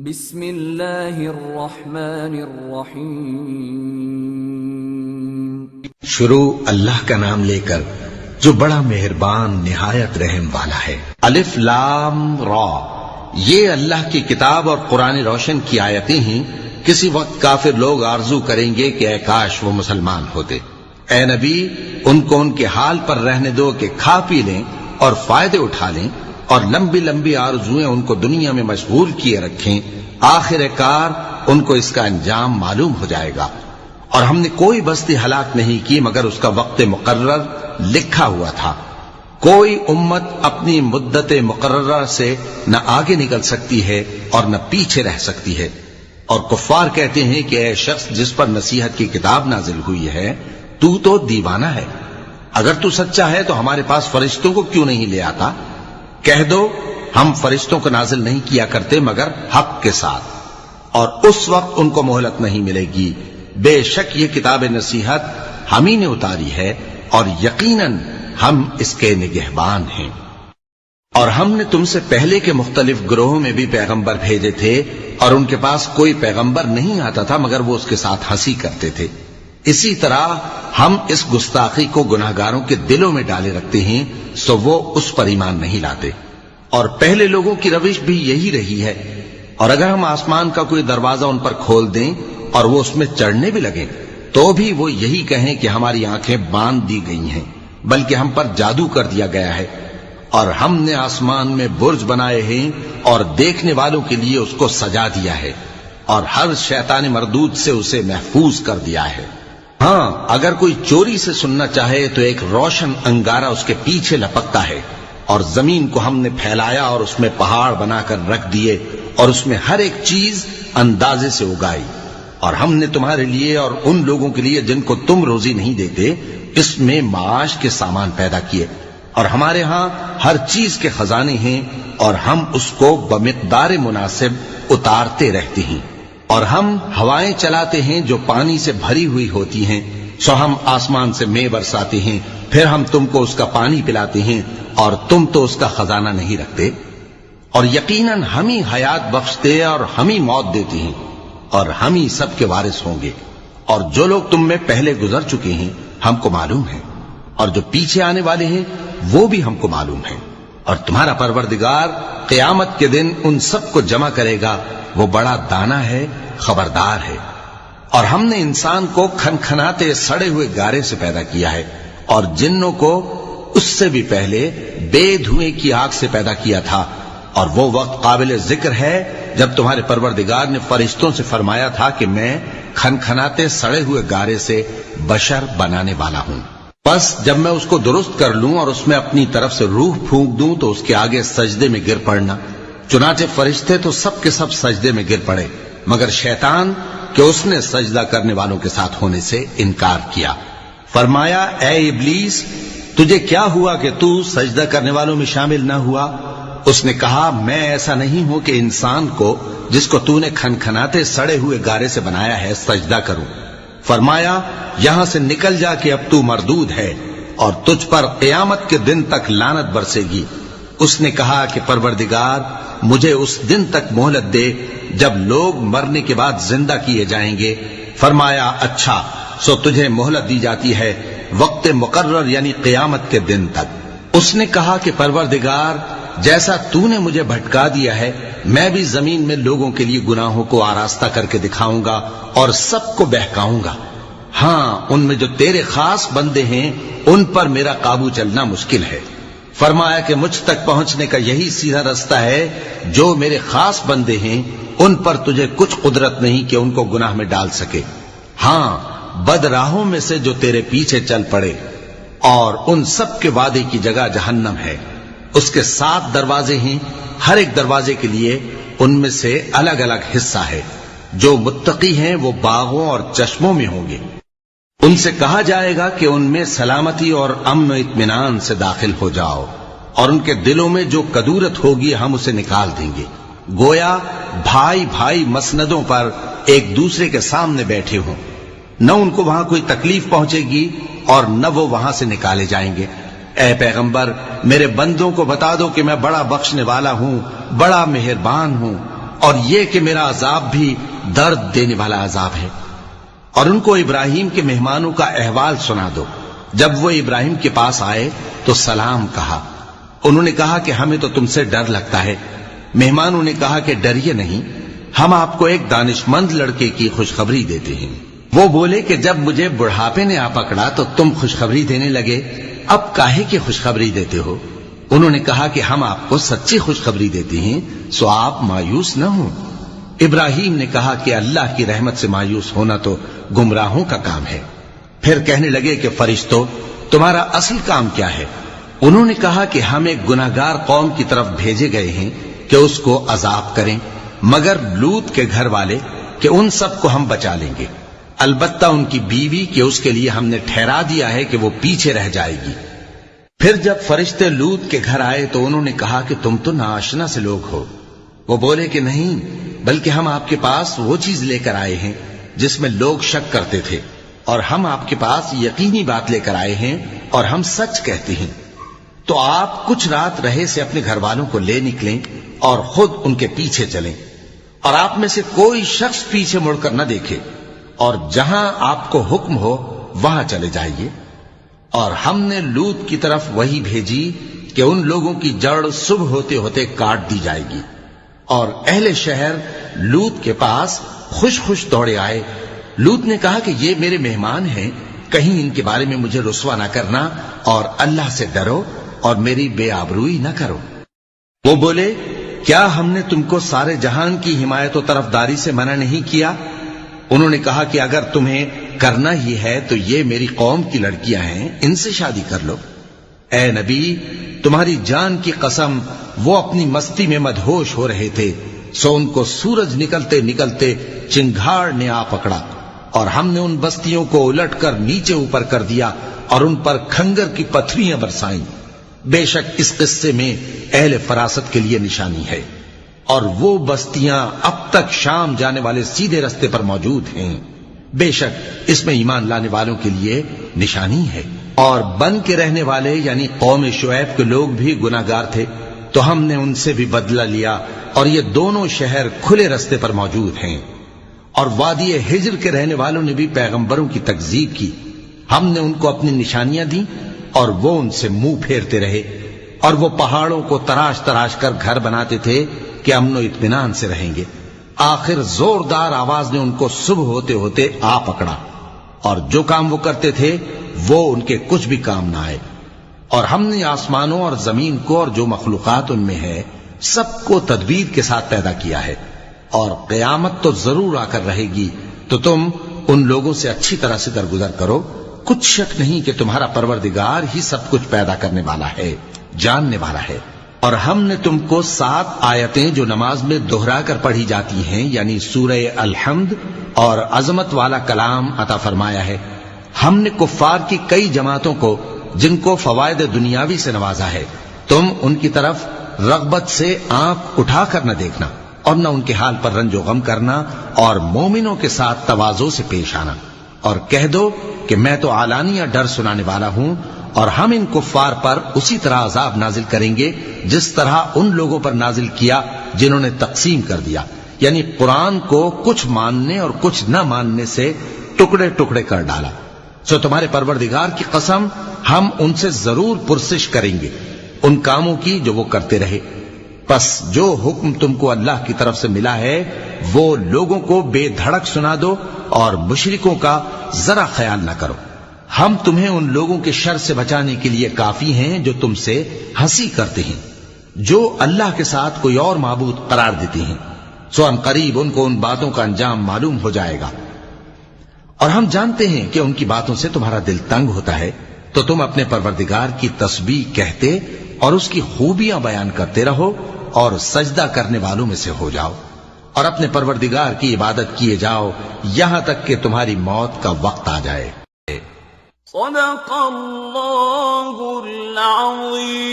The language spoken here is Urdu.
بسم اللہ الرحمن الرحیم۔ شروع اللہ کا نام لے کر جو بڑا مہربان نہایت رحم والا ہے۔ الف لام را، یہ اللہ کی کتاب اور قرآن روشن کی آیتیں ہیں۔ کسی وقت کافر لوگ آرزو کریں گے کہ اے کاش وہ مسلمان ہوتے۔ اے نبی، ان کو ان کے حال پر رہنے دو کہ کھا پی لیں اور فائدے اٹھا لیں، اور لمبی لمبی آرزویں ان کو دنیا میں مشغول کیے رکھیں۔ آخر کار ان کو اس کا انجام معلوم ہو جائے گا۔ اور ہم نے کوئی بستی ہلاک نہیں کی مگر اس کا وقت مقرر لکھا ہوا تھا۔ کوئی امت اپنی مدت مقررہ سے نہ آگے نکل سکتی ہے اور نہ پیچھے رہ سکتی ہے۔ اور کفار کہتے ہیں کہ اے شخص جس پر نصیحت کی کتاب نازل ہوئی ہے، تو دیوانہ ہے۔ اگر تو سچا ہے تو ہمارے پاس فرشتوں کو کیوں نہیں لے آتا؟ کہہ دو ہم فرشتوں کو نازل نہیں کیا کرتے مگر حق کے ساتھ، اور اس وقت ان کو مہلت نہیں ملے گی۔ بے شک یہ کتاب نصیحت ہم ہی نے اتاری ہے، اور یقیناً ہم اس کے نگہبان ہیں۔ اور ہم نے تم سے پہلے کے مختلف گروہوں میں بھی پیغمبر بھیجے تھے، اور ان کے پاس کوئی پیغمبر نہیں آتا تھا مگر وہ اس کے ساتھ ہنسی کرتے تھے۔ اسی طرح ہم اس گستاخی کو گناہگاروں کے دلوں میں ڈالے رکھتے ہیں، سو وہ اس پر ایمان نہیں لاتے۔ اور پہلے لوگوں کی روش بھی یہی رہی ہے۔ اور اگر ہم آسمان کا کوئی دروازہ ان پر کھول دیں اور وہ اس میں چڑھنے بھی لگیں تو بھی وہ یہی کہیں کہ ہماری آنکھیں باندھ دی گئی ہیں، بلکہ ہم پر جادو کر دیا گیا ہے۔ اور ہم نے آسمان میں برج بنائے ہیں اور دیکھنے والوں کے لیے اس کو سجا دیا ہے، اور ہر شیطان مردود سے اسے محفوظ کر دیا ہے۔ ہاں، اگر کوئی چوری سے سننا چاہے تو ایک روشن انگارہ اس کے پیچھے لپکتا ہے۔ اور زمین کو ہم نے پھیلایا اور اس میں پہاڑ بنا کر رکھ دیے، اور اس میں ہر ایک چیز اندازے سے اگائی۔ اور ہم نے تمہارے لیے اور ان لوگوں کے لیے جن کو تم روزی نہیں دیتے اس میں معاش کے سامان پیدا کیے۔ اور ہمارے ہاں ہر چیز کے خزانے ہیں، اور ہم اس کو بمقدار مناسب اتارتے رہتے ہیں۔ اور ہم ہوائیں چلاتے ہیں جو پانی سے بھری ہوئی ہوتی ہیں، سو ہم آسمان سے مے برساتے ہیں، پھر ہم تم کو اس کا پانی پلاتے ہیں، اور تم تو اس کا خزانہ نہیں رکھتے۔ اور یقیناً ہم ہی حیات بخشتے اور ہم ہی موت دیتے ہیں، اور ہم ہی سب کے وارث ہوں گے۔ اور جو لوگ تم میں پہلے گزر چکے ہیں ہم کو معلوم ہے، اور جو پیچھے آنے والے ہیں وہ بھی ہم کو معلوم ہے۔ اور تمہارا پروردگار قیامت کے دن ان سب کو جمع کرے گا، وہ بڑا دانا ہے، خبردار ہے۔ اور ہم نے انسان کو کھنکھناتے سڑے ہوئے گارے سے پیدا کیا ہے، اور جنوں کو اس سے بھی پہلے بے دھوئیں کی آگ سے پیدا کیا تھا۔ اور وہ وقت قابل ذکر ہے جب تمہارے پروردگار نے فرشتوں سے فرمایا تھا کہ میں کھنکھناتے سڑے ہوئے گارے سے بشر بنانے والا ہوں، بس جب میں اس کو درست کر لوں اور اس میں اپنی طرف سے روح پھونک دوں تو اس کے آگے سجدے میں گر پڑنا۔ چنانچہ فرشتے تو سب کے سب سجدے میں گر پڑے مگر شیطان کہ اس نے سجدہ کرنے والوں کے ساتھ ہونے سے انکار کیا۔ فرمایا اے ابلیس، تجھے کیا ہوا کہ تو سجدہ کرنے والوں میں شامل نہ ہوا؟ اس نے کہا میں ایسا نہیں ہوں کہ انسان کو جس کو تو نے کھنکھناتے سڑے ہوئے گارے سے بنایا ہے سجدہ کروں۔ فرمایا یہاں سے نکل جا کہ اب تو مردود ہے، اور تجھ پر قیامت کے دن تک لعنت برسے گی۔ اس نے کہا کہ پروردگار مجھے اس دن تک مہلت دے جب لوگ مرنے کے بعد زندہ کیے جائیں گے۔ فرمایا اچھا، سو تجھے مہلت دی جاتی ہے وقت مقرر یعنی قیامت کے دن تک۔ اس نے کہا کہ پروردگار جیسا تو نے مجھے بھٹکا دیا ہے میں بھی زمین میں لوگوں کے لیے گناہوں کو آراستہ کر کے دکھاؤں گا اور سب کو بہکاؤں گا۔ ہاں، ان میں جو تیرے خاص بندے ہیں ان پر میرا قابو چلنا مشکل ہے۔ فرمایا کہ مجھ تک پہنچنے کا یہی سیدھا رستہ ہے، جو میرے خاص بندے ہیں ان پر تجھے کچھ قدرت نہیں کہ ان کو گناہ میں ڈال سکے۔ ہاں، بد راہوں میں سے جو تیرے پیچھے چل پڑے، اور ان سب کے وعدے کی جگہ جہنم ہے۔ اس کے 7 دروازے ہیں، ہر ایک دروازے کے لیے ان میں سے الگ الگ حصہ ہے۔ جو متقی ہیں وہ باغوں اور چشموں میں ہوں گے۔ ان سے کہا جائے گا کہ ان میں سلامتی اور امن و اطمینان سے داخل ہو جاؤ، اور ان کے دلوں میں جو کدورت ہوگی ہم اسے نکال دیں گے، گویا بھائی بھائی مسندوں پر ایک دوسرے کے سامنے بیٹھے ہوں۔ نہ ان کو وہاں کوئی تکلیف پہنچے گی اور نہ وہ وہاں سے نکالے جائیں گے۔ اے پیغمبر میرے بندوں کو بتا دو کہ میں بڑا بخشنے والا ہوں، بڑا مہربان ہوں، اور یہ کہ میرا عذاب بھی درد دینے والا عذاب ہے۔ اور ان کو ابراہیم کے مہمانوں کا احوال سنا دو۔ جب وہ ابراہیم کے پاس آئے تو سلام کہا۔ انہوں نے کہا کہ ہمیں تو تم سے ڈر لگتا ہے۔ مہمانوں نے کہا کہ ڈریے نہیں، ہم آپ کو ایک دانشمند لڑکے کی خوشخبری دیتے ہیں۔ وہ بولے کہ جب مجھے بڑھاپے نے آ پکڑا تو تم خوشخبری دینے لگے، اب کاہے کی خوشخبری دیتے ہو؟ انہوں نے کہا کہ ہم آپ کو سچی خوشخبری دیتے ہیں، سو آپ مایوس نہ ہوں۔ ابراہیم نے کہا کہ اللہ کی رحمت سے مایوس ہونا تو گمراہوں کا کام ہے۔ پھر کہنے لگے کہ فرشتوں، تمہارا اصل کام کیا ہے؟ انہوں نے کہا کہ ہم ایک گناہگار قوم کی طرف بھیجے گئے ہیں کہ اس کو عذاب کریں، مگر لوط کے گھر والے کہ ان سب کو ہم بچا لیں گے، البتہ ان کی بیوی کہ اس کے لیے ہم نے ٹھہرا دیا ہے کہ وہ پیچھے رہ جائے گی۔ پھر جب فرشتے لوط کے گھر آئے تو انہوں نے کہا کہ تم تو ناآشنا سے لوگ ہو۔ وہ بولے کہ نہیں، بلکہ ہم آپ کے پاس وہ چیز لے کر آئے ہیں جس میں لوگ شک کرتے تھے، اور ہم آپ کے پاس یقینی بات لے کر آئے ہیں اور ہم سچ کہتے ہیں۔ تو آپ کچھ رات رہے سے اپنے گھر والوں کو لے نکلیں اور خود ان کے پیچھے چلیں، اور آپ میں سے کوئی شخص پیچھے مڑ کر نہ دیکھے، اور جہاں آپ کو حکم ہو وہاں چلے جائیے۔ اور ہم نے لوط کی طرف وہی بھیجی کہ ان لوگوں کی جڑ صبح ہوتے ہوتے کاٹ دی جائے گی۔ اور اہل شہر لوط کے پاس خوش خوش دوڑے آئے۔ لوط نے کہا کہ یہ میرے مہمان ہیں، کہیں ان کے بارے میں مجھے رسوا نہ کرنا، اور اللہ سے ڈرو اور میری بے آبروئی نہ کرو۔ وہ بولے، کیا ہم نے تم کو سارے جہان کی حمایت و طرفداری سے منع نہیں کیا؟ انہوں نے کہا کہ اگر تمہیں کرنا ہی ہے تو یہ میری قوم کی لڑکیاں ہیں، ان سے شادی کر لو۔ اے نبی، تمہاری جان کی قسم وہ اپنی مستی میں مدہوش ہو رہے تھے، سو ان کو سورج نکلتے نکلتے چنگھاڑ نے آ پکڑا، اور ہم نے ان بستیوں کو الٹ کر نیچے اوپر کر دیا اور ان پر کھنگر کی پتھریاں برسائیں۔ بے شک اس قصے میں اہل فراست کے لیے نشانی ہے، اور وہ بستیاں اب تک شام جانے والے سیدھے رستے پر موجود ہیں۔ بے شک اس میں ایمان لانے والوں کے لیے نشانی ہے۔ اور بن کے رہنے والے یعنی قوم شعیب کے لوگ بھی گناہگار تھے، تو ہم نے ان سے بھی بدلہ لیا، اور یہ دونوں شہر کھلے رستے پر موجود ہیں۔ اور وادی ہجر کے رہنے والوں نے بھی پیغمبروں کی تکذیب کی، ہم نے ان کو اپنی نشانیاں دی اور وہ ان سے منہ پھیرتے رہے، اور وہ پہاڑوں کو تراش تراش کر گھر بناتے تھے کہ امن و اطمینان سے رہیں گے۔ آخر زوردار آواز نے ان کو صبح ہوتے ہوتے آ پکڑا، اور جو کام وہ کرتے تھے وہ ان کے کچھ بھی کام نہ آئے۔ اور ہم نے آسمانوں اور زمین کو اور جو مخلوقات ان میں ہے سب کو تدبیر کے ساتھ پیدا کیا ہے، اور قیامت تو ضرور آ کر رہے گی، تو تم ان لوگوں سے اچھی طرح سے درگزر کرو۔ کچھ شک نہیں کہ تمہارا پروردگار ہی سب کچھ پیدا کرنے والا ہے، جاننے والا ہے۔ اور ہم نے تم کو 7 آیتیں جو نماز میں دہرا کر پڑھی جاتی ہیں، یعنی سورہ الحمد اور عظمت والا کلام عطا فرمایا ہے۔ ہم نے کفار کی کئی جماعتوں کو جن کو فوائد دنیاوی سے نوازا ہے، تم ان کی طرف رغبت سے آنکھ اٹھا کر نہ دیکھنا، اور نہ ان کے حال پر رنج و غم کرنا، اور مومنوں کے ساتھ تواضع سے پیش آنا، اور کہہ دو کہ میں تو علانیہ ڈر سنانے والا ہوں، اور ہم ان کفار پر اسی طرح عذاب نازل کریں گے جس طرح ان لوگوں پر نازل کیا جنہوں نے تقسیم کر دیا، یعنی قرآن کو کچھ ماننے اور کچھ نہ ماننے سے ٹکڑے ٹکڑے کر ڈالا۔ سو تمہارے پروردگار کی قسم ہم ان سے ضرور پرسش کریں گے ان کاموں کی جو وہ کرتے رہے۔ پس جو حکم تم کو اللہ کی طرف سے ملا ہے وہ لوگوں کو بے دھڑک سنا دو، اور مشرکوں کا ذرا خیال نہ کرو۔ ہم تمہیں ان لوگوں کے شر سے بچانے کے لیے کافی ہیں جو تم سے ہنسی کرتے ہیں، جو اللہ کے ساتھ کوئی اور معبود قرار دیتے ہیں، سو ان قریب ان کو ان باتوں کا انجام معلوم ہو جائے گا۔ اور ہم جانتے ہیں کہ ان کی باتوں سے تمہارا دل تنگ ہوتا ہے، تو تم اپنے پروردگار کی تسبیح کہتے اور اس کی خوبیاں بیان کرتے رہو، اور سجدہ کرنے والوں میں سے ہو جاؤ، اور اپنے پروردگار کی عبادت کیے جاؤ یہاں تک کہ تمہاری موت کا وقت آ جائے۔ صدق اللہ العظیم۔